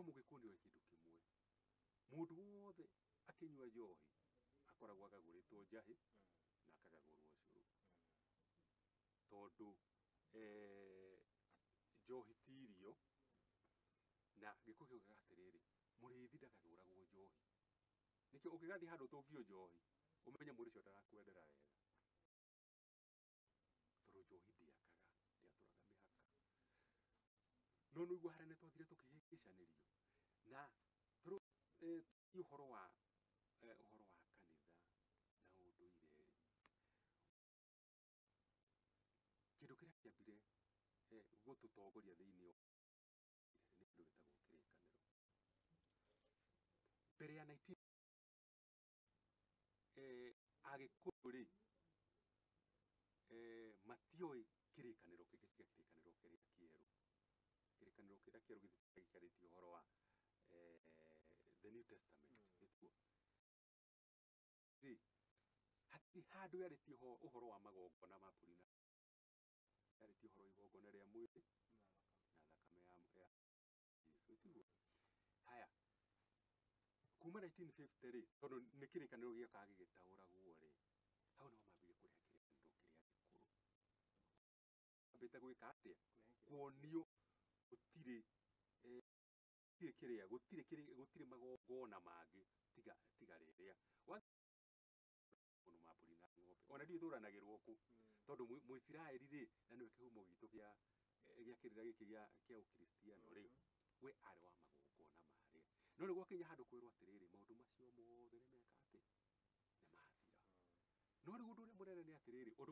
no mugikundi wa kindu kimwe mundu wothe akinywa njohi akoragwo akaguritwo njahi na akagagurwo curu tondu njohi tirio na gikuo kiu gatiriri murithi ndakaguragwo njohi nikio ukigathi handu tungio njohi umenye muri cio ndarakwendera wega toro njohi ndiakaga ndiaturaga mihaka no no igwa harane twathire tukihicanirio na toro uhoro wa kanitha na unduire kindu kiria kiambire gututongoria thiini ni kindu gitagwo kirikaniro mbere ya 19 agikuyu matioi kirikaniro kigia kirikaniro kiria kieru kirikaniro kiria kieru githikiaritio uhoro wa the New Testament gituo hati handu yaritio uhoro wa magongona ma purina yaritio uhoro igongona ria mwiri na thakame ya Yesu tiguo haya kuma 1950 tondu ni kirikaniro gioka gigitauragwo hau no mambire kuria kirikaniro kiria gikuru ambite gwika atia kuonio gutire gutire magongona mangi tiga riria ma purina ng'ombe ona ndi thuranagirwo ku tondu muisiraeli na niwe kihumo gitu gia kirira giki gia ukristiano we ari wa magongona maria no ni gwakinya handu kwirwo atiriri maundu macio mothe ni meka ati ni mathira no ni gundu ria munene ni atiriri